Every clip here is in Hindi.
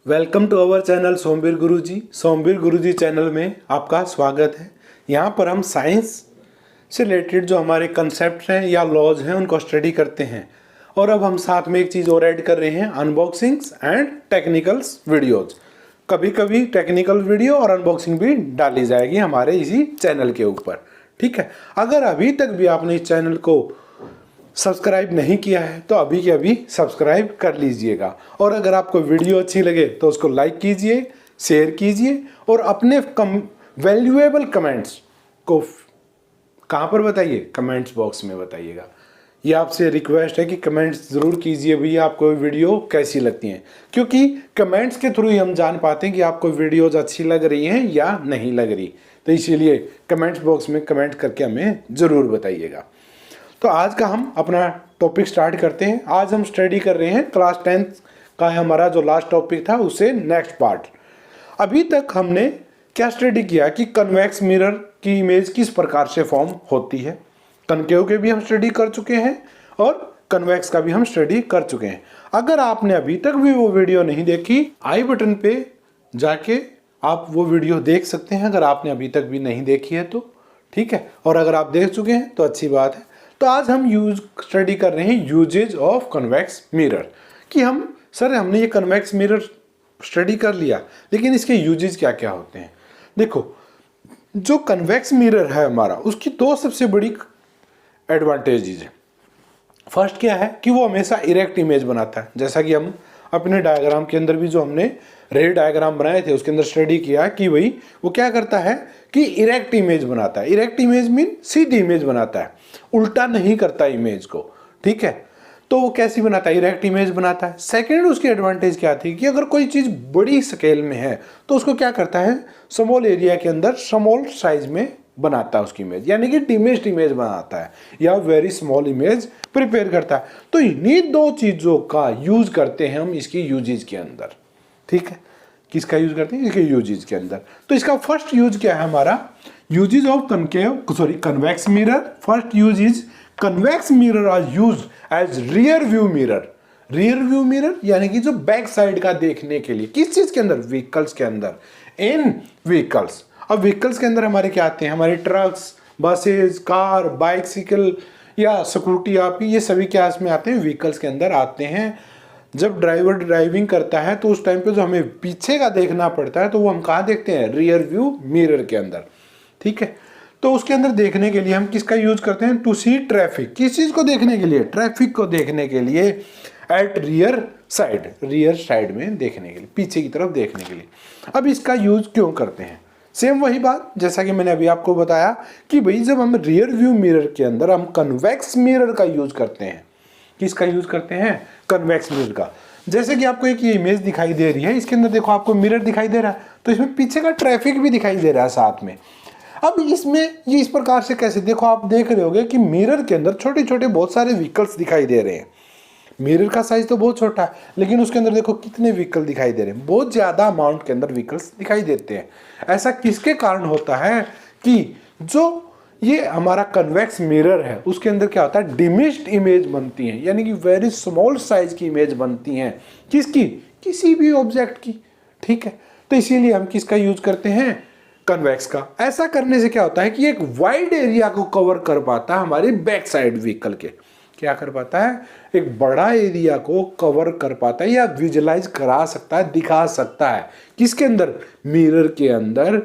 Welcome to our channel Somvir Guruji. Somvir Guruji channel में आपका स्वागत है। यहाँ पर हम साइंस से रिलेटेड जो हमारे कंसेप्ट हैं या लॉज हैं उनको स्टडी करते हैं। और अब हम साथ में एक चीज़ और ऐड कर रहे हैं, अनबॉक्सिंग्स एंड टेक्निकल्स वीडियोज़। कभी कभी टेक्निकल वीडियो और अनबॉक्सिंग भी डाली जाएगी हमारे इसी चैनल के ऊपर। ठीक है, अगर अभी तक भी आपने इस चैनल को सब्सक्राइब नहीं किया है तो अभी के अभी सब्सक्राइब कर लीजिएगा। और अगर आपको वीडियो अच्छी लगे तो उसको लाइक कीजिए, शेयर कीजिए और अपने वैल्यूएबल कमेंट्स को कहाँ पर बताइए, कमेंट्स बॉक्स में बताइएगा। ये आपसे रिक्वेस्ट है कि कमेंट्स ज़रूर कीजिए भैया आपको वीडियो कैसी लगती हैं, क्योंकि कमेंट्स के थ्रू ही हम जान पाते हैं कि आपको वीडियोज़ अच्छी लग रही हैं या नहीं लग रही। तो इसीलिए कमेंट्स बॉक्स में कमेंट करके हमें ज़रूर बताइएगा। तो आज का हम अपना टॉपिक स्टार्ट करते हैं। आज हम स्टडी कर रहे हैं क्लास 10th का हमारा जो लास्ट टॉपिक था उससे नेक्स्ट पार्ट। अभी तक हमने क्या स्टडी किया कि कन्वेक्स मिरर की इमेज किस प्रकार से फॉर्म होती है। कनकेव के भी हम स्टडी कर चुके हैं और कन्वेक्स का भी हम स्टडी कर चुके हैं। अगर आपने अभी तक भी वो वीडियो नहीं देखी, आई बटन पे जाके आप वो वीडियो देख सकते हैं अगर आपने अभी तक भी नहीं देखी है तो। ठीक है, और अगर आप देख चुके हैं तो अच्छी बात है। तो आज हम स्टडी कर रहे हैं यूजेज ऑफ कन्वेक्स मिरर कि हमने ये कन्वेक्स मिरर स्टडी कर लिया, लेकिन इसके यूजेज क्या क्या होते हैं। देखो, जो कन्वेक्स मिरर है हमारा, उसकी दो सबसे बड़ी एडवांटेजेस है। फर्स्ट क्या है कि वो हमेशा इरेक्ट इमेज बनाता है। जैसा कि हम अपने डायग्राम के अंदर भी जो हमने रे डायग्राम बनाए थे उसके अंदर स्टडी किया कि भाई वो क्या करता है कि इरेक्ट इमेज बनाता है। इरेक्ट इमेज मीन सीधी इमेज बनाता है, उल्टा नहीं करता इमेज को। ठीक है, तो वो कैसी बनाता है, इरेक्ट इमेज बनाता है। सेकेंड उसकी एडवांटेज क्या थी कि अगर कोई चीज़ बड़ी स्केल में है तो उसको क्या करता है, स्मॉल एरिया के अंदर स्मॉल साइज में बनाता है उसकी इमेज, यानी कि डिमिश्ड इमेज बनाता है या वेरी स्मॉल इमेज प्रिपेयर करता है। तो इन्हीं दो चीज़ों का यूज करते हैं हम इसकी यूजेज के अंदर। ठीक है, किसका यूज करते हैं, इसके यूजेज के अंदर। तो इसका फर्स्ट यूज क्या है हमारा, usages of convex mirror. First use is convex mirror are use as rear view mirror. Rear view mirror यानी कि जो बैक साइड का देखने के लिए, किस चीज के अंदर, व्हीकल्स के अंदर। इन व्हीकल्स, अब व्हीकल्स के अंदर हमारे क्या आते हैं, हमारे ट्रक्स, बसेस, कार, बाइसिकल या स्कूटी, आप ये सभी क्या इसमें आते हैं, व्हीकल्स के अंदर आते हैं। जब ड्राइवर ड्राइविंग करता है तो उस टाइम पे जो हमें पीछे का देखना पड़ता है तो वो हम कहाँ देखते हैं, रियर व्यू मिरर के अंदर। ठीक है, तो उसके अंदर देखने के लिए हम किसका यूज करते हैं, टू सी ट्रैफिक। किस चीज को देखने के लिए, ट्रैफिक को देखने के लिए एट रियर साइड में देखने के लिए, पीछे की तरफ देखने के लिए। अब इसका यूज क्यों करते हैं, सेम वही बात जैसा कि मैंने अभी आपको बताया कि भाई जब हम रियर व्यू मिरर के अंदर हम कन्वेक्स मिरर का यूज करते हैं। किसका यूज करते हैं, कन्वेक्स मिरर का। जैसे कि आपको एक ये इमेज दिखाई दे रही है, इसके अंदर देखो आपको मिरर दिखाई दे रहा है, तो इसमें पीछे का ट्रैफिक भी दिखाई दे रहा है साथ में। अब इसमें ये इस प्रकार से कैसे, देखो आप देख रहे होगे कि मिरर के अंदर छोटे छोटे बहुत सारे व्हीकल्स दिखाई दे रहे हैं। मिरर का साइज तो बहुत छोटा है, लेकिन उसके अंदर देखो कितने व्हीकल दिखाई दे रहे हैं, बहुत ज्यादा अमाउंट के अंदर व्हीकल्स दिखाई देते हैं। ऐसा किसके कारण होता है कि जो ये हमारा कन्वेक्स मिरर है उसके अंदर क्या होता है, डिमिश्ड इमेज बनती है, यानी कि वेरी स्मॉल साइज की इमेज बनती है। किसकी, किसी भी ऑब्जेक्ट की। ठीक है, तो इसीलिए हम किसका यूज करते हैं, कन्वेक्स का। ऐसा करने से क्या होता है कि एक वाइड एरिया को कवर कर पाता है हमारी बैक साइड व्हीकल के। क्या कर पाता है, एक बड़ा एरिया को कवर कर पाता है या विजुलाइज करा सकता है, दिखा सकता है। किसके अंदर, मिरर के अंदर,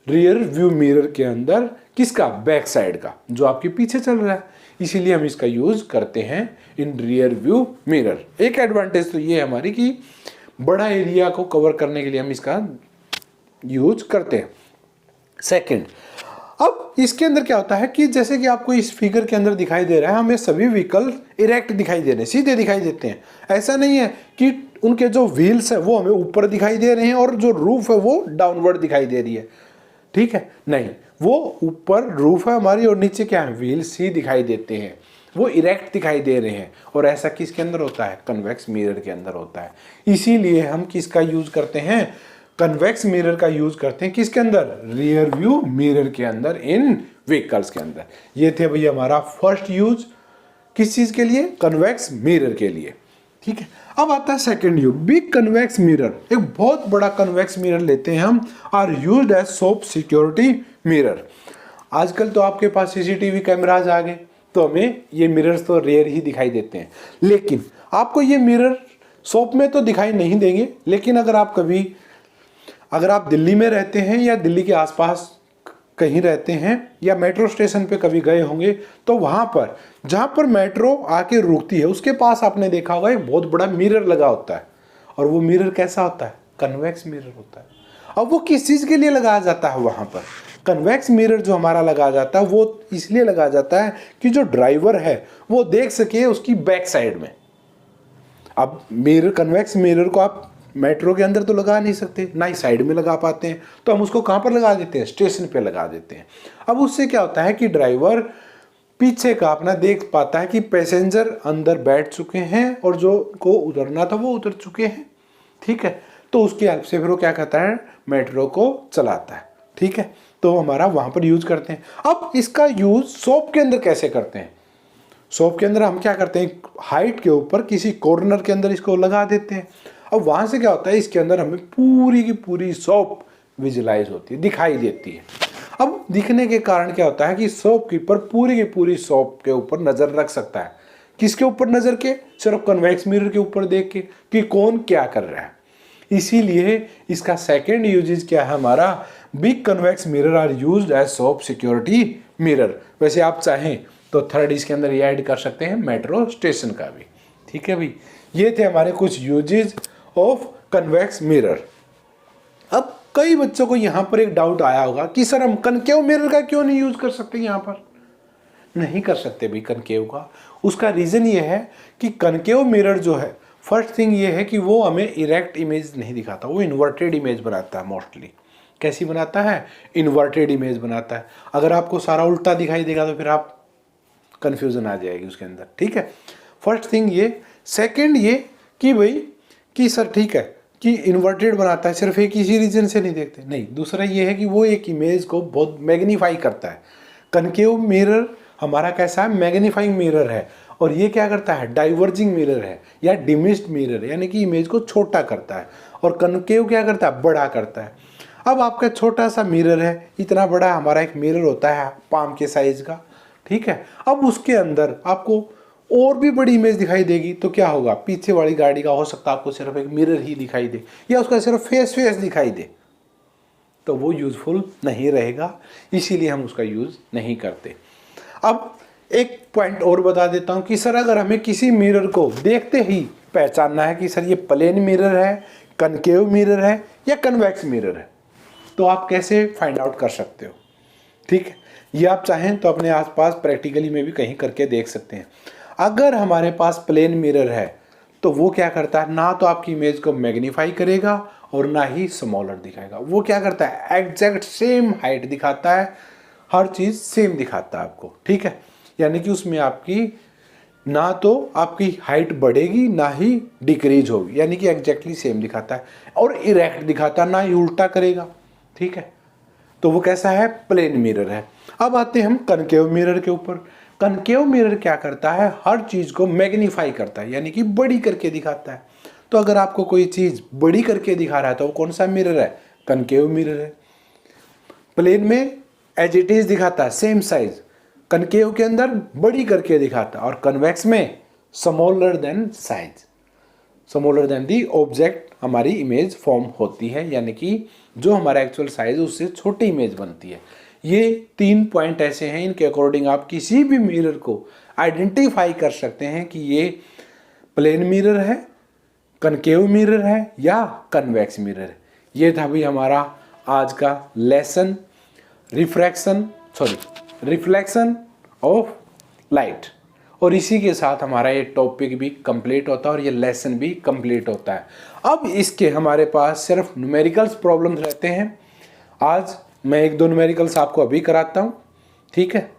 रियर व्यू मिरर के अंदर। किसका, बैक साइड का, जो आपके पीछे चल रहा है। इसीलिए हम इसका यूज करते हैं इन रियर व्यू मिरर। एक एडवांटेज तो ये है हमारी कि बड़ा एरिया को कवर करने के लिए हम इसका यूज करते हैं। सेकंड, अब इसके अंदर क्या होता है कि जैसे कि आपको इस फिगर के अंदर दिखाई दे रहा है, हमें सभी व्हीकल इरेक्ट दिखाई दे रहे हैं, सीधे दिखाई देते हैं। ऐसा नहीं है कि उनके जो व्हील्स है वो हमें ऊपर दिखाई दे रहे हैं और जो रूफ है वो डाउनवर्ड दिखाई दे रही है। ठीक है, नहीं, वो ऊपर रूफ है हमारी और नीचे क्या है, व्हील्स ही दिखाई देते हैं, वो इरेक्ट दिखाई दे रहे हैं। और ऐसा किसके अंदर होता है, कन्वेक्स मिरर के अंदर होता है। इसीलिए हम किसका यूज करते हैं, कन्वेक्स मिरर का यूज करते हैं। किसके अंदर, रियर व्यू मिरर के अंदर, इन व्हीकल्स के अंदर। ये थे भैया हमारा फर्स्ट यूज, किस चीज के लिए, कन्वेक्स मिरर के लिए। ठीक है। अब आता है second use, big convex mirror. एक बहुत बड़ा कन्वेक्स मिरर लेते हैं हम, are used as shop security mirror. आजकल तो आपके पास सीसीटीवी कैमराज आ गए, तो हमें ये मिरर्स तो रेयर ही दिखाई देते हैं, लेकिन आपको ये मिरर सोप में तो दिखाई नहीं देंगे। लेकिन अगर आप दिल्ली में रहते हैं या दिल्ली के आसपास कहीं रहते हैं या मेट्रो स्टेशन पे कभी गए होंगे, तो वहाँ पर जहाँ पर मेट्रो आके रुकती है उसके पास आपने देखा होगा एक बहुत बड़ा मिरर लगा होता है। और वो मिरर कैसा होता है? कन्वेक्स मिरर होता है। अब वो किस चीज़ के लिए लगाया जाता है वहाँ पर? कन्वेक्स मिरर जो हमारा लगाया जाता है वो इसलिए लगाया जाता है कि जो ड्राइवर है वो देख सके उसकी बैक साइड में। अब कन्वेक्स मिरर को आप मेट्रो के अंदर तो लगा नहीं सकते, ना ही साइड में लगा पाते हैं, तो हम उसको कहाँ पर लगा देते हैं? स्टेशन पे लगा देते हैं। अब उससे क्या होता है कि ड्राइवर पीछे का अपना देख पाता है कि पैसेंजर अंदर बैठ चुके हैं और जो को उतरना था वो उतर चुके हैं। ठीक है, तो उसकी हेल्प से फिर वो क्या करता है? मेट्रो को चलाता है। ठीक है, तो हमारा वहाँ पर यूज करते हैं। अब इसका यूज सोप के अंदर कैसे करते हैं? सोप के अंदर हम क्या करते हैं? हाइट के ऊपर किसी कॉर्नर के अंदर इसको लगा देते हैं। अब वहाँ से क्या होता है? इसके अंदर हमें पूरी की पूरी सोप विजुलाइज होती है, दिखाई देती है। अब दिखने के कारण क्या होता है कि सोप कीपर पूरी की पूरी सोप के ऊपर नज़र रख सकता है। किसके ऊपर नज़र के? सिर्फ कन्वेक्स मिरर के ऊपर देख के कि कौन क्या कर रहा है। इसीलिए इसका सेकेंड यूजेज क्या है हमारा? Big convex mirror are used as shop security mirror. वैसे आप चाहें तो थर्ड इसके अंदर ये ऐड कर सकते हैं मेट्रो स्टेशन का भी। ठीक है भाई, ये थे हमारे कुछ यूजेज ऑफ कन्वेक्स मिरर। अब कई बच्चों को यहाँ पर एक डाउट आया होगा कि सर हम कनकेव मिरर का क्यों नहीं यूज कर सकते? यहाँ पर नहीं कर सकते भी कनकेव का। उसका रीजन ये है कि कनकेव मिरर जो है, फर्स्ट थिंग ये है कि वो हमें इरेक्ट इमेज नहीं दिखाता, वो इन्वर्टेड इमेज बनाता है मोस्टली। कैसी बनाता है? इन्वर्टेड इमेज बनाता है। अगर आपको सारा उल्टा दिखाई देगा तो फिर आप कंफ्यूजन आ जाएगी उसके अंदर। ठीक है, फर्स्ट थिंग ये। सेकंड ये कि भाई कि सर ठीक है कि इन्वर्टेड बनाता है, सिर्फ एक इसी रीजन से नहीं देखते, नहीं। दूसरा ये है कि वो एक इमेज को बहुत मैग्नीफाई करता है। कनकेव मिरर हमारा कैसा है? मैग्नीफाइंग मिरर है। और ये क्या करता है? डाइवर्जिंग मिरर है या डिमिस्ड मिरर, यानी कि इमेज को छोटा करता है। और कनकेव क्या करता है? बड़ा करता है। अब आपका छोटा सा मिरर है, इतना बड़ा हमारा एक मिरर होता है पाम के साइज का। ठीक है, अब उसके अंदर आपको और भी बड़ी इमेज दिखाई देगी तो क्या होगा? पीछे वाली गाड़ी का हो सकता है आपको सिर्फ एक मिरर ही दिखाई दे या उसका सिर्फ फेस दिखाई दे, तो वो यूजफुल नहीं रहेगा। इसीलिए हम उसका यूज नहीं करते। अब एक पॉइंट और बता देता हूं कि सर अगर हमें किसी मिरर को देखते ही पहचानना है कि सर ये प्लेन मिरर है, कनकेव मिरर है या कन्वेक्स मिरर है, तो आप कैसे फाइंड आउट कर सकते हो? ठीक है, ये आप चाहें तो अपने आसपास प्रैक्टिकली में भी कहीं करके देख सकते हैं। अगर हमारे पास प्लेन मिरर है तो वो क्या करता है? ना तो आपकी इमेज को मैग्नीफाई करेगा और ना ही स्मॉलर दिखाएगा। वो क्या करता है? एग्जैक्ट सेम हाइट दिखाता है, हर चीज़ सेम दिखाता है आपको। ठीक है, यानी कि उसमें आपकी ना तो आपकी हाइट बढ़ेगी ना ही डिक्रीज होगी, यानी कि एग्जैक्टली सेम दिखाता है। और इरेक्ट दिखाता, ना ही उल्टा करेगा। ठीक है, तो वो कैसा है? प्लेन मिरर है। अब आते हैं हम कनकेव मिरर के ऊपर। कनकेव मिरर क्या करता है? हर चीज़ को मैग्नीफाई करता है, यानी कि बड़ी करके दिखाता है। तो अगर आपको कोई चीज़ बड़ी करके दिखा रहा है तो वो कौन सा मिरर है? कनकेव मिरर है। प्लेन में एज इट इज दिखाता है सेम साइज, कनकेव के अंदर बड़ी करके दिखाता है, और कन्वेक्स में smaller than size, smaller than the object हमारी इमेज फॉर्म होती है, यानी कि जो हमारा एक्चुअल साइज है उससे छोटी इमेज बनती है। ये 3 पॉइंट ऐसे हैं, इनके अकॉर्डिंग आप किसी भी मिरर को आइडेंटिफाई कर सकते हैं कि ये प्लेन मिरर है, कनकेव मिरर है या कन्वेक्स मिरर है। ये था भाई हमारा आज का लेसन, रिफ्लेक्शन ऑफ लाइट। और इसी के साथ हमारा ये टॉपिक भी कंप्लीट होता है और ये लेसन भी कंप्लीट होता है। अब इसके हमारे पास सिर्फ न्यूमेरिकल्स प्रॉब्लम्स रहते हैं। आज मैं 1-2 न्यूमेरिकल्स आपको अभी कराता हूँ। ठीक है,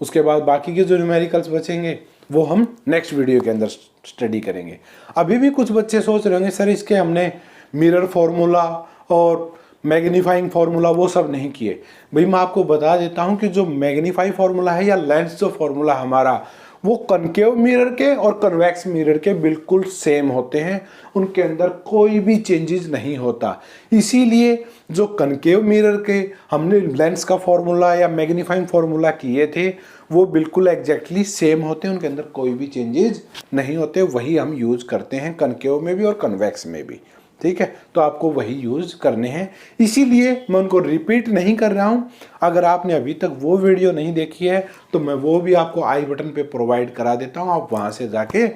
उसके बाद बाकी के जो न्यूमेरिकल्स बचेंगे वो हम नेक्स्ट वीडियो के अंदर स्टडी करेंगे। अभी भी कुछ बच्चे सोच रहे होंगे सर इसके हमने मिरर फार्मूला और मैग्नीफाइंग फार्मूला वो सब नहीं किए। भाई मैं आपको बता देता हूँ कि जो मैग्नीफाई फार्मूला है या लेंस जो फार्मूला हमारा, वो कनकेव मिरर के और कन्वेक्स मिरर के बिल्कुल सेम होते हैं, उनके अंदर कोई भी चेंजेस नहीं होता। इसीलिए जो कनकेव मिरर के हमने लेंस का फॉर्मूला या मैग्नीफाइंग फॉर्मूला किए थे वो बिल्कुल एग्जैक्टली सेम होते हैं, उनके अंदर कोई भी चेंजेस नहीं होते। वही हम यूज करते हैं कनकेव में भी और कन्वेक्स में भी, ठीक है। तो आपको वही यूज करने हैं, इसीलिए मैं उनको रिपीट नहीं कर रहा हूं। अगर आपने अभी तक वो वीडियो नहीं देखी है तो मैं वो भी आपको आई बटन पे प्रोवाइड करा देता हूं, आप वहां से जाके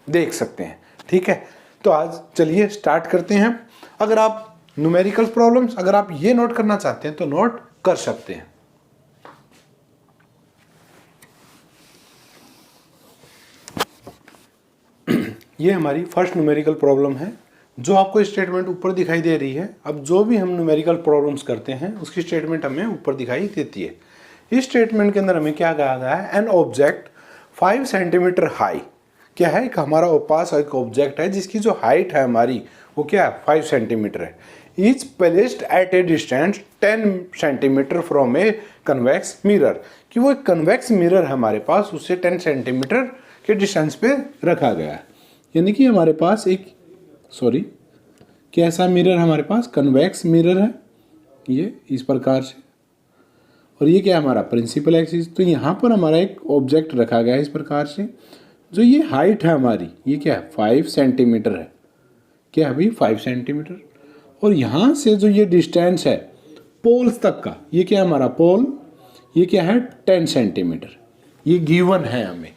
देख सकते हैं, ठीक है। तो आज चलिए स्टार्ट करते हैं। अगर आप न्यूमेरिकल प्रॉब्लम्स अगर आप ये नोट करना चाहते हैं तो नोट कर सकते हैं। ये हमारी फर्स्ट न्यूमेरिकल प्रॉब्लम है जो आपको स्टेटमेंट ऊपर दिखाई दे रही है। अब जो भी हम न्यूमेरिकल प्रॉब्लम्स करते हैं उसकी स्टेटमेंट हमें ऊपर दिखाई देती है। इस स्टेटमेंट के अंदर हमें क्या कहा गया है, एन ऑब्जेक्ट 5 सेंटीमीटर हाई। क्या है, एक हमारा पास एक ऑब्जेक्ट है जिसकी जो हाइट है हमारी वो क्या है 5 सेंटीमीटर है। Is placed at A distance 10 centimetre from a convex mirror, कि वो एक कन्वेक्स मिरर है हमारे पास, उससे 10 सेंटीमीटर के डिस्टेंस पे रखा गया है। यानी कि हमारे पास एक कैसा मिरर हमारे पास कन्वेक्स मिरर है, ये इस प्रकार से, और ये क्या है हमारा प्रिंसिपल एक्सिस। तो यहाँ पर हमारा एक ऑब्जेक्ट रखा गया है इस प्रकार से, जो ये हाइट है हमारी ये क्या है 5 सेंटीमीटर है, क्या है अभी 5 सेंटीमीटर। और यहाँ से जो ये डिस्टेंस है पोल्स तक का, ये क्या है हमारा पोल, ये क्या है 10 सेंटीमीटर, ये गिवन है हमें।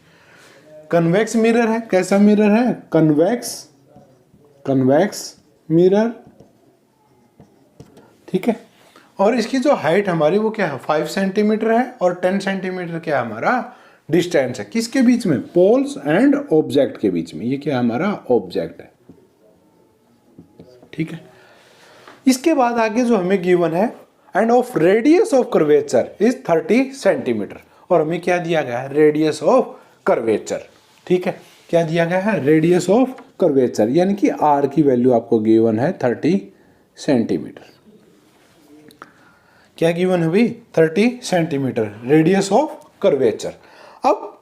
कन्वेक्स मिरर है, कैसा मिरर है कन्वेक्स मिरर, ठीक है। और इसकी जो हाइट हमारी वो क्या है 5 सेंटीमीटर है और 10 सेंटीमीटर क्या है हमारा डिस्टेंस है, किसके बीच में, पोल्स एंड ऑब्जेक्ट के बीच में। ये क्या हमारा ऑब्जेक्ट है, ठीक है। इसके बाद आगे जो हमें गिवन है, end of radius of curvature is 30 centimetre, और हमें क्या दिया गया है रेडियस ऑफ कर्वेचर, ठीक है। क्या दिया गया है रेडियस ऑफ कर्वेचर, यानी कि आर की वैल्यू आपको गिवन है 30 सेंटीमीटर। क्या गिवन है भाई 30 सेंटीमीटर रेडियस ऑफ कर्वेचर। अब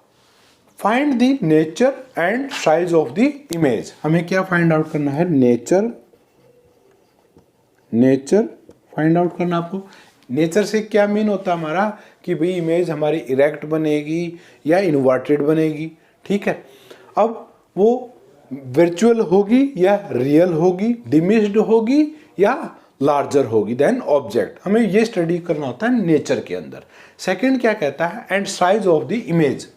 find the nature and size of the image, हमें क्या फाइंड आउट करना है, नेचर फाइंड आउट करना आपको। नेचर से क्या मीन होता है हमारा कि भाई इमेज हमारी इरेक्ट बनेगी या इन्वर्टेड बनेगी, ठीक है। अब वो वर्चुअल होगी या रियल होगी, डिमिश्ड होगी या लार्जर होगी देन ऑब्जेक्ट, हमें ये स्टडी करना होता है नेचर के अंदर। सेकंड क्या कहता है, and size of the image,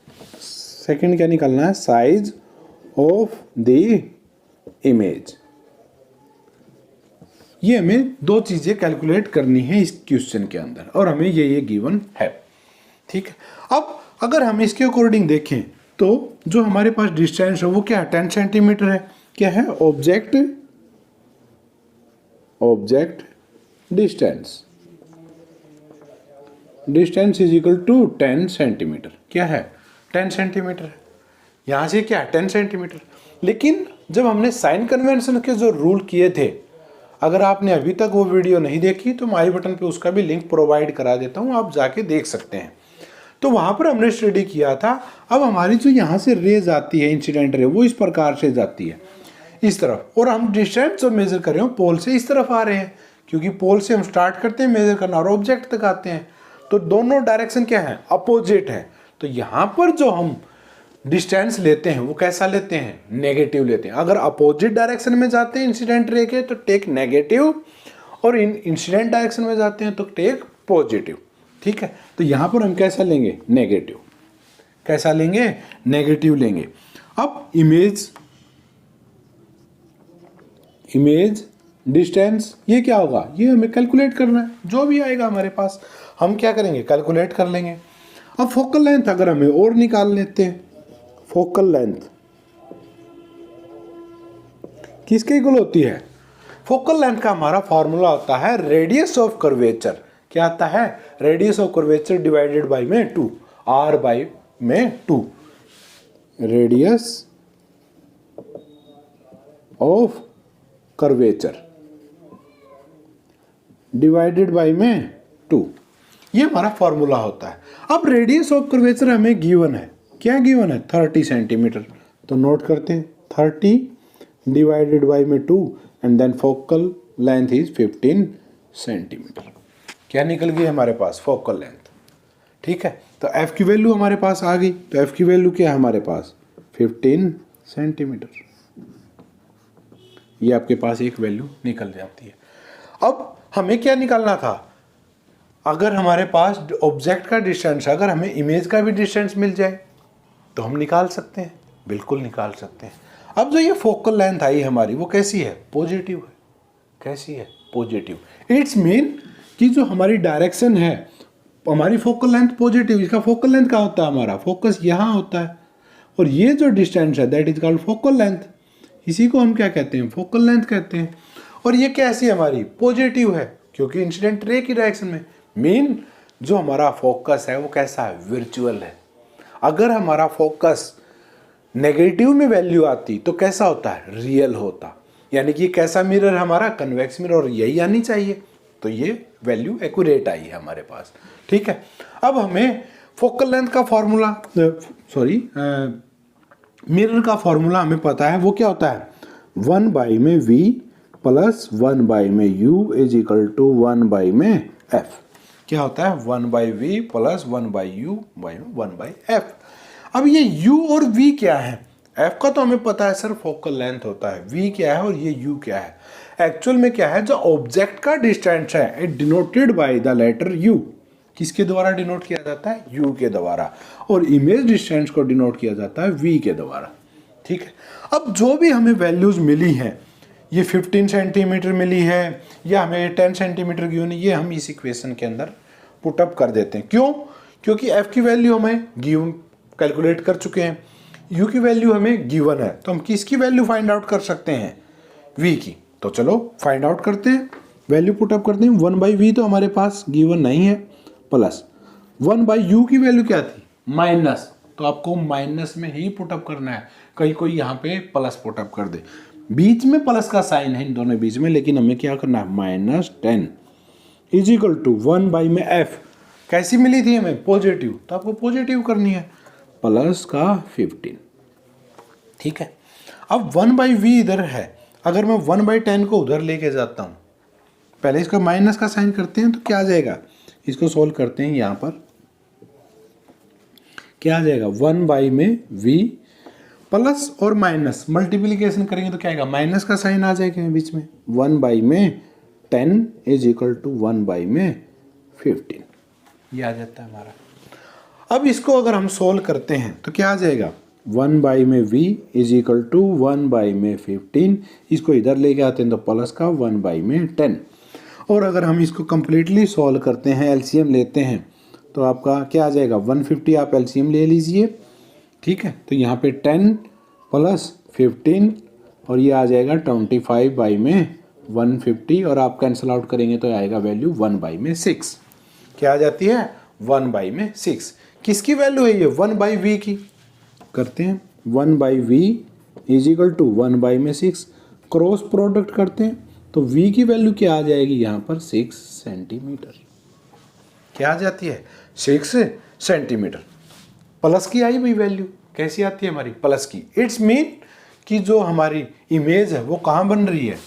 second क्या निकालना है, साइज ऑफ द इमेज। ये हमें दो चीजें कैलकुलेट करनी है इस क्वेश्चन के अंदर, और हमें ये गिवन है, ठीक है। अब अगर हम इसके अकॉर्डिंग देखें तो जो हमारे पास डिस्टेंस है वो क्या है 10 सेंटीमीटर है, क्या है object distance is equal to 10 centimetre, क्या है 10 सेंटीमीटर है, यहां से क्या है 10 सेंटीमीटर। लेकिन जब हमने साइन कन्वेंशन के जो रूल किए थे, अगर आपने अभी तक वो वीडियो नहीं देखी तो मैं आई बटन पे उसका भी लिंक प्रोवाइड करा देता हूँ, आप जाके देख सकते हैं। तो वहां पर हमने स्टडी किया था। अब हमारी जो यहाँ से रेज आती है इंसिडेंट रे, वो इस प्रकार से जाती है इस तरफ, और हम डिस्टेंस जो मेजर कर रहे हो पोल से इस तरफ आ रहे हैं, क्योंकि पोल से हम स्टार्ट करते हैं मेजर करना और ऑब्जेक्ट तक आते हैं, तो दोनों डायरेक्शन क्या है अपोजिट है। तो यहाँ पर जो हम डिस्टेंस लेते हैं वो कैसा लेते हैं, नेगेटिव लेते हैं। अगर अपोजिट डायरेक्शन में जाते हैं इंसिडेंट रे के तो टेक नेगेटिव, और इंसिडेंट डायरेक्शन में जाते हैं तो टेक पॉजिटिव, ठीक है। तो यहाँ पर हम कैसा लेंगे, नेगेटिव, कैसा लेंगे, नेगेटिव लेंगे। अब इमेज डिस्टेंस ये क्या होगा, ये हमें कैलकुलेट करना है, जो भी आएगा हमारे पास हम क्या करेंगे कैलकुलेट कर लेंगे। अब फोकल लेंथ अगर हमें और निकाल लेते हैं, फोकल लेंथ किसके इक्वल होती है, फोकल लेंथ का हमारा फॉर्मूला होता है रेडियस ऑफ कर्वेचर, क्या आता है radius of curvature divided by में 2, r बाय में 2, radius of curvature divided by में 2, ये हमारा फॉर्मूला होता है। अब रेडियस ऑफ कर्वेचर हमें गिवन है, क्या गिवन है 30 सेंटीमीटर। तो नोट करते हैं 30 डिवाइडेड बाई में 2 and then focal length is 15 centimetre. क्या निकल गई हमारे पास फोकल लेंथ। ठीक है, तो एफ की वैल्यू हमारे पास आ गई। तो एफ की वैल्यू क्या है हमारे पास 15 सेंटीमीटर। ये आपके पास एक वैल्यू निकल जाती है। अब हमें क्या निकालना था, अगर हमारे पास ऑब्जेक्ट का डिस्टेंस, अगर हमें इमेज का भी डिस्टेंस मिल जाए तो हम निकाल सकते हैं, बिल्कुल निकाल सकते हैं। अब जो ये फोकल लेंथ आई हमारी वो कैसी है, पॉजिटिव है। कैसी है, पॉजिटिव। इट्स मीन कि जो हमारी डायरेक्शन है, हमारी फोकल लेंथ पॉजिटिव। इसका फोकल लेंथ क्या होता है, हमारा फोकस यहाँ होता है, और ये जो डिस्टेंस है that is called focal length. इसी को हम क्या कहते हैं, फोकल लेंथ कहते हैं। और ये कैसी हमारी पॉजिटिव है, क्योंकि इंसिडेंट रे की डायरेक्शन में। मीन जो हमारा फोकस है वो कैसा है, वर्चुअल है। अगर हमारा फोकस नेगेटिव में वैल्यू आती तो कैसा होता है, रियल होता। यानी कि कैसा मिरर हमारा, कन्वेक्स मिरर, और यही आनी चाहिए। तो ये वैल्यू एक्यूरेट आई है हमारे पास। ठीक है, अब हमें फोकल लेंथ का फॉर्मूला, मिरर का फॉर्मूला हमें पता है। वो क्या होता है, 1 बाई में v प्लस 1 बाई में u is equal to 1 by में f। क्या होता है, 1 by v plus 1 by u by 1 by f। अब ये u और v क्या है, f का तो हमें पता है सर फोकल लेंथ होता है, v क्या है और ये u क्या है। एक्चुअल में क्या है, जो ऑब्जेक्ट का डिस्टेंस है it denoted by the letter u। किसके द्वारा डिनोट किया जाता है, u के द्वारा। और इमेज डिस्टेंस को डिनोट किया जाता है v के द्वारा। ठीक है, अब जो भी हमें वैल्यूज मिली हैं, ये 15 सेंटीमीटर मिली है या हमें 10 सेंटीमीटर की होनी, ये हम इस इक्वेशन के अंदर पुटअप कर देते हैं। क्यों, क्योंकि f की वैल्यू हमें गिवन कैलकुलेट कर चुके हैं, u की वैल्यू हमें गिवन है, तो हम किसकी वैल्यू फाइंड आउट कर सकते हैं, v की। तो चलो फाइंड आउट करते हैं, वैल्यू पुटअप करते हैं। 1 बाई वी तो हमारे पास गिवन नहीं है, प्लस 1 बाई यू की वैल्यू क्या थी, माइनस। तो आपको माइनस में ही पुटअप करना है, कहीं कोई यहाँ पे प्लस पुटअप कर दे। बीच में प्लस का साइन है इन दोनों बीच में, लेकिन हमें क्या करना है, -10 इज इक्वल टू 1 बाई में एफ कैसी मिली थी हमें, पॉजिटिव। तो आपको पॉजिटिव करनी है, प्लस का 15। ठीक है, अब 1 बाई वी इधर है, अगर मैं 1 बाई 10 को उधर लेके जाता हूँ, पहले इसका माइनस का साइन करते हैं तो क्या आ जाएगा, इसको सोल्व करते हैं। यहाँ पर क्या आ जाएगा, 1 बाई में v प्लस और माइनस मल्टीप्लीकेशन करेंगे तो क्या आएगा, माइनस का साइन आ जाएगा बीच में। 1 बाई में 10 इज इक्वल टू 1 बाई में 15, ये आ जाता है हमारा। अब इसको अगर हम सोल्व करते हैं तो क्या आ जाएगा, 1 बाई में v is equal to 1 by में 15। इसको इधर लेके आते हैं तो प्लस का 1 बाई में 10। और अगर हम इसको कम्प्लीटली सॉल्व करते हैं, एलसीएम लेते हैं, तो आपका क्या आ जाएगा, 150 आप एलसीएम ले लीजिए। ठीक है, तो यहाँ पे 10 प्लस 15 और ये आ जाएगा 25 बाई में 150, और आप कैंसिल आउट करेंगे तो आएगा वैल्यू 1 बाई में 6। क्या आ जाती है, 1 बाई में 6। किसकी वैल्यू है ये, 1 बाई वी की। करते हैं 1 by v is equal to 1 by में 6, क्रॉस प्रोडक्ट करते हैं तो v की वैल्यू क्या आ जाएगी यहाँ पर, 6 सेंटीमीटर। क्या आ जाती है, 6 सेंटीमीटर। प्लस की आई हुई वैल्यू, कैसी आती है हमारी, प्लस की। इट्स मीन कि जो हमारी इमेज है वो कहाँ बन रही है,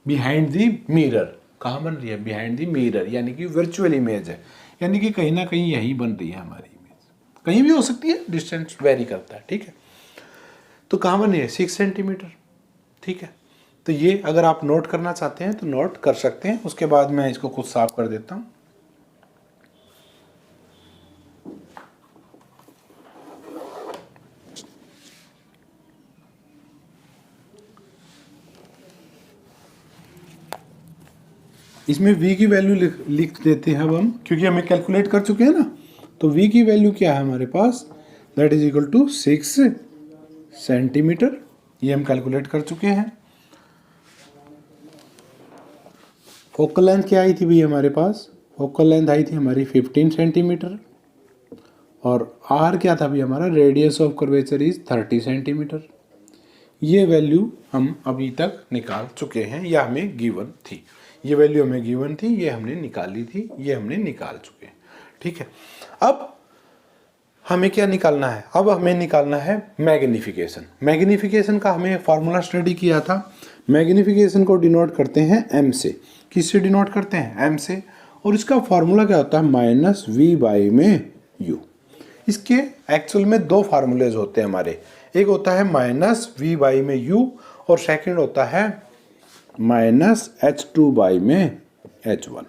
बिहाइंड दी मिरर। कहाँ बन रही है, बिहाइंड दी मिरर, यानी कि वर्चुअल इमेज है, यानी कि कहीं ना कहीं यही बन रही है हमारी इमेज। कहीं भी हो सकती है, डिस्टेंस वेरी करता है। ठीक है, तो कहाँ बन रही है, 6 सेंटीमीटर। ठीक है, तो ये अगर आप नोट करना चाहते हैं तो नोट कर सकते हैं। उसके बाद मैं इसको कुछ साफ कर देता हूँ। इसमें v की वैल्यू लिख देते हैं अब हम, क्योंकि हमें कैलकुलेट कर चुके हैं ना। तो v की वैल्यू क्या है हमारे पास, that is equal to 6 centimetre. ये हम कैलकुलेट कर चुके हैं। फोकल लेंथ क्या आई थी भाई हमारे पास, फोकल लेंथ आई थी हमारी 15 सेंटीमीटर, और r क्या था भाई हमारा, radius of curvature is 30 centimetre. ये वैल्यू हम अभी तक निकाल चुके हैं, या हमें गिवन थी। ये वैल्यू हमें गिवन थी, ये हमने निकाली थी, ये हमने निकाल चुके हैं। ठीक है, अब हमें क्या निकालना है, अब हमें निकालना है मैग्नीफिकेशन। मैग्नीफिकेशन का हमें फॉर्मूला स्टडी किया था। मैग्नीफिकेशन को डिनोट करते हैं एम से। किससे डिनोट करते हैं? एम से। और इसका फॉर्मूला क्या होता है? माइनस वी बाई में यू। इसके एक्चुअल में दो फार्मूलेज होते हैं हमारे, एक होता है माइनस वी बाई में यू और सेकंड होता है माइनस एच टू बाई में एच वन।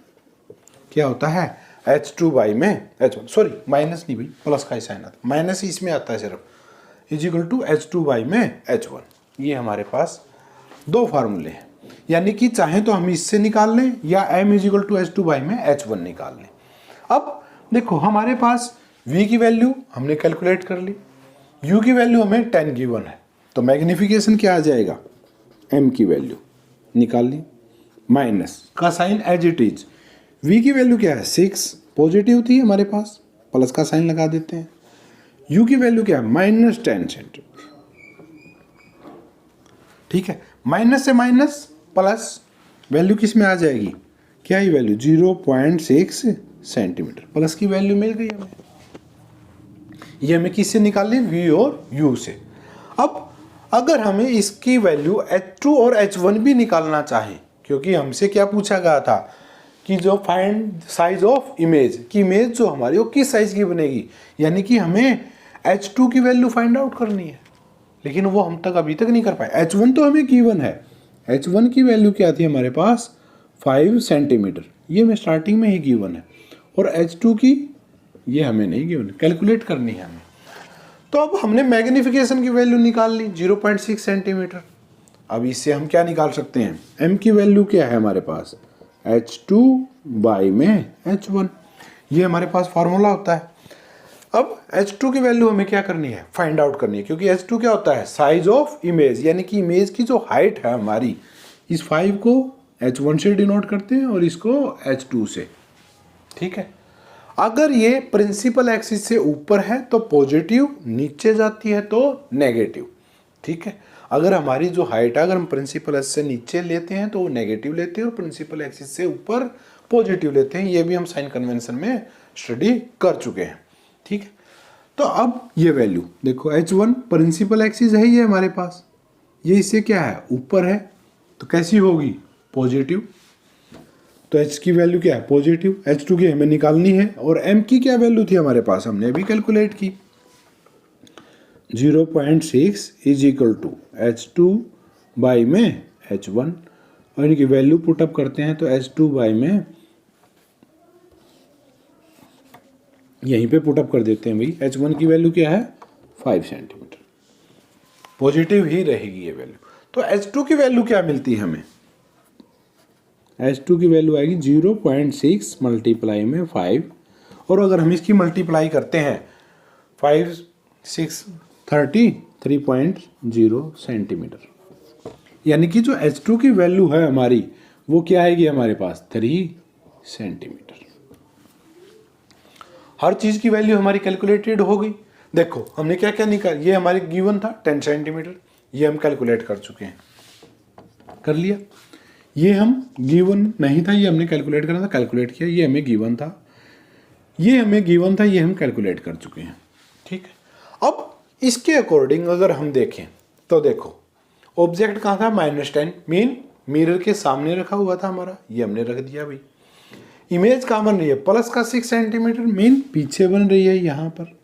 क्या होता है? एच टू बाई में एच वन, सॉरी माइनस नहीं भाई, प्लस का ही साइन आता है, माइनस ही इसमें आता है सिर्फ, is equal to H two by में एच वन। ये हमारे पास दो फार्मूले हैं, यानी कि चाहे तो हम इससे निकाल लें या M is equal to H two by में एच वन निकाल लें। अब देखो हमारे पास v की वैल्यू हमने कैलकुलेट कर ली, u की वैल्यू हमें 10 गिवन है, तो मैग्नीफिकेशन क्या आ जाएगा? m की वैल्यू निकाल ली, माइनस का sign as it is, v की वैल्यू क्या है? 6, पॉजिटिव थी हमारे पास, प्लस का साइन लगा देते हैं। u की वैल्यू क्या है? Minus 10 centimetre. ठीक है, माइनस से माइनस प्लस, वैल्यू किस में आ जाएगी? क्या ही वैल्यू? 0.6 सेंटीमीटर। प्लस की वैल्यू मिल गई हमें। ये हमें किससे निकालनी? v और u से। अब अगर हमें इसकी वैल्यू h2 और h1 भी निकालना चाहे, क्योंकि हमसे क्या पूछा गया था कि जो फाइंड साइज ऑफ इमेज, कि इमेज जो हमारी वो किस साइज की बनेगी, यानी कि हमें h2 की वैल्यू फाइंड आउट करनी है, लेकिन वो हम तक अभी तक नहीं कर पाए। h1 तो हमें गिवन है, h1 की वैल्यू क्या थी हमारे पास? 5 सेंटीमीटर, ये हमें स्टार्टिंग में ही गिवन है, और h2 की ये हमें नहीं गिवन, कैलकुलेट करनी है हमें। तो अब हमने मैग्नीफिकेशन की वैल्यू निकाल ली 0.6 सेंटीमीटर। अब इससे हम क्या निकाल सकते हैं? m की वैल्यू क्या है हमारे पास? h2 बाई में h1, ये हमारे पास फार्मूला होता है। अब h2 की वैल्यू हमें क्या करनी है? फाइंड आउट करनी है, क्योंकि h2 क्या होता है? साइज ऑफ इमेज, यानी कि इमेज की जो हाइट है हमारी, इस 5 को h1 से डिनोट करते हैं और इसको h2 से। ठीक है, अगर ये प्रिंसिपल एक्सिस से ऊपर है तो पॉजिटिव, नीचे जाती है तो नेगेटिव। ठीक है, अगर हमारी जो हाइट है, अगर हम प्रिंसिपल एक्सिस से नीचे लेते हैं तो वो नेगेटिव लेते हैं, और प्रिंसिपल एक्सिस से ऊपर पॉजिटिव लेते हैं। ये भी हम साइन कन्वेंशन में स्टडी कर चुके हैं। ठीक है, तो अब ये वैल्यू देखो, h1 प्रिंसिपल एक्सिस है ये हमारे पास, ये इससे क्या है? ऊपर है, तो कैसी होगी? पॉजिटिव। तो h की वैल्यू क्या है? पॉजिटिव। h2 की हमें निकालनी है, और m की क्या वैल्यू थी हमारे पास? हमने अभी कैलकुलेट की, 0.6 is equal to h2 by में h1, और इनकी वैल्यू पुटअप करते हैं तो h2 बाई में, यहीं पे पुटअप कर देते हैं भाई। h1 की वैल्यू क्या है? 5 सेंटीमीटर, पॉजिटिव ही रहेगी ये वैल्यू। तो h2 की वैल्यू क्या मिलती है हमें? h2 की वैल्यू आएगी 0.6 मल्टीप्लाई में 5, और अगर हम इसकी मल्टीप्लाई करते हैं 5 6 30 3.0 सेंटीमीटर, यानी कि जो h2 की वैल्यू है हमारी वो क्या आएगी हमारे पास? 3 सेंटीमीटर। हर चीज की वैल्यू हमारी कैलकुलेटेड हो गई। देखो हमने क्या क्या निकाल, ये हमारे गिवन था 10 सेंटीमीटर, ये हम कैलकुलेट कर चुके हैं, कर लिया। ये हम गिवन नहीं था, ये हमने कैलकुलेट करना था, कैलकुलेट किया। ये हमें गिवन था, ये हमें गिवन था, ये हम कैलकुलेट कर चुके हैं। ठीक है, अब इसके अकॉर्डिंग अगर हम देखें तो देखो ऑब्जेक्ट कहाँ था? -10, मीन मिरर के सामने रखा हुआ था हमारा, ये हमने रख दिया भाई। इमेज कहाँ बन रही है? प्लस का 6 सेंटीमीटर, मीन पीछे बन रही है यहाँ पर।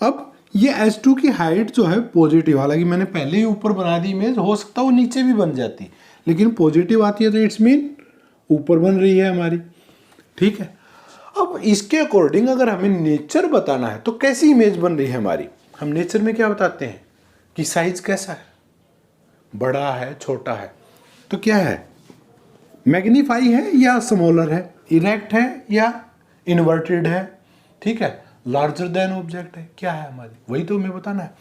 अब ये h2 की हाइट जो है पॉजिटिव, हालांकि मैंने पहले ही ऊपर बना दी इमेज, हो सकता है वो नीचे भी बन जाती, लेकिन पॉजिटिव आती है तो इट्स मीन ऊपर बन रही है हमारी। ठीक है, अब इसके अकॉर्डिंग अगर हमें नेचर बताना है तो कैसी इमेज बन रही है हमारी? हम नेचर में क्या बताते हैं कि साइज कैसा है, बड़ा है, छोटा है, तो क्या है? मैग्नीफाई है या स्मॉलर है, इरेक्ट है या इन्वर्टेड है, ठीक है, लार्जर देन ऑब्जेक्ट है, क्या है हमारी? वही तो हमें बताना है।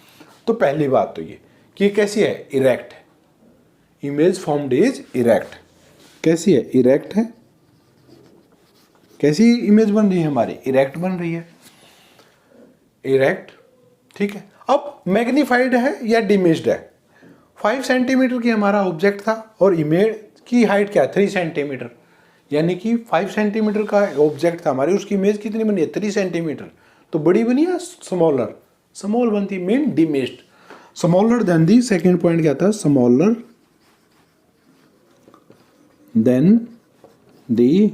तो पहली बात तो ये कि कैसी है? इरेक्ट है, इमेज फॉर्म्ड इज इरेक्ट। कैसी है? इरेक्ट है। कैसी इमेज बन रही है हमारी? इरेक्ट बन रही है, इरेक्ट। ठीक है, अब मैग्नीफाइड है या डिमिश्ड है? 5 सेंटीमीटर की हमारा ऑब्जेक्ट था और इमेज की हाइट क्या है? 3 सेंटीमीटर, यानी कि 5 सेंटीमीटर का ऑब्जेक्ट था हमारे, उसकी इमेज कितनी बनी है? 3 सेंटीमीटर। तो बड़ी बनी या स्मॉलर, स्मॉल बनती मीन डिमिनिश्ड, स्मॉलर देन दी, सेकेंड पॉइंट क्या था, स्मॉलर देन दी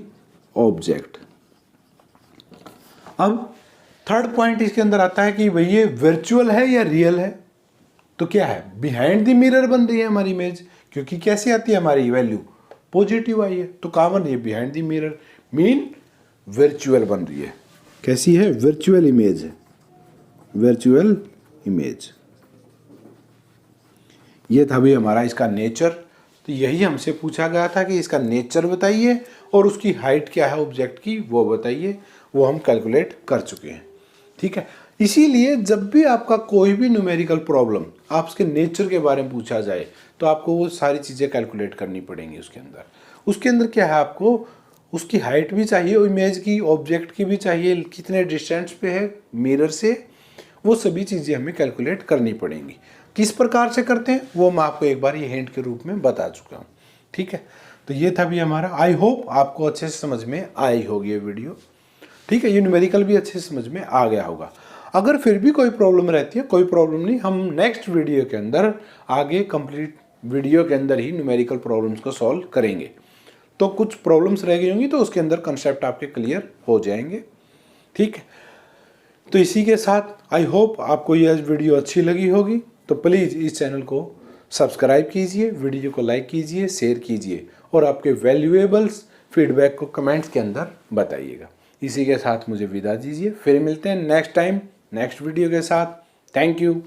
ऑब्जेक्ट। अब थर्ड पॉइंट इसके अंदर आता है कि भाई ये वर्चुअल है या रियल है, तो क्या है, बिहाइंड द मिरर बन रही है हमारी इमेज, क्योंकि कैसी आती है हमारी वैल्यू, पॉजिटिव आई है, तो कहाँ बन रही है, behind the mirror mean virtual बन रही है। कैसी है, वर्चुअल इमेज है, वर्चुअल इमेज। ये था भी हमारा इसका नेचर। तो यही हमसे पूछा गया था कि इसका नेचर बताइए और उसकी हाइट क्या है ऑब्जेक्ट की वो बताइए, वो हम कैलकुलेट कर चुके हैं। ठीक है, इसीलिए जब भी आपका कोई भी न्यूमेरिकल प्रॉब्लम आप उसके नेचर के बारे में पूछा जाए तो आपको वो सारी चीज़ें कैलकुलेट करनी पड़ेंगी उसके अंदर। उसके अंदर क्या है, आपको उसकी हाइट भी चाहिए, इमेज की, ऑब्जेक्ट की भी चाहिए, कितने डिस्टेंस पे है मिरर से, वो सभी चीज़ें हमें कैलकुलेट करनी पड़ेंगी। किस प्रकार से करते हैं वो मैं आपको एक बार ये हिंट के रूप में बता चुका हूँ। ठीक है, तो ये था भी हमारा, आई होप आपको अच्छे से समझ में आई होगी ये वीडियो। ठीक है, ये न्यूमेरिकल भी अच्छे से समझ में आ गया होगा। अगर फिर भी कोई प्रॉब्लम रहती है, कोई प्रॉब्लम नहीं, हम नेक्स्ट वीडियो के अंदर आगे कंप्लीट वीडियो के अंदर ही न्यूमेरिकल प्रॉब्लम्स को सॉल्व करेंगे। तो कुछ प्रॉब्लम्स रह गई होंगी तो उसके अंदर कंसेप्ट आपके क्लियर हो जाएंगे। ठीक है, तो इसी के साथ आई होप आपको यह वीडियो अच्छी लगी होगी। तो प्लीज़ इस चैनल को सब्सक्राइब कीजिए, वीडियो को लाइक कीजिए, शेयर कीजिए और आपके वैल्यूएबल्स फीडबैक को कमेंट्स के अंदर बताइएगा। इसी के साथ मुझे विदा दीजिए, फिर मिलते हैं नेक्स्ट टाइम नेक्स्ट वीडियो के साथ। Thank you.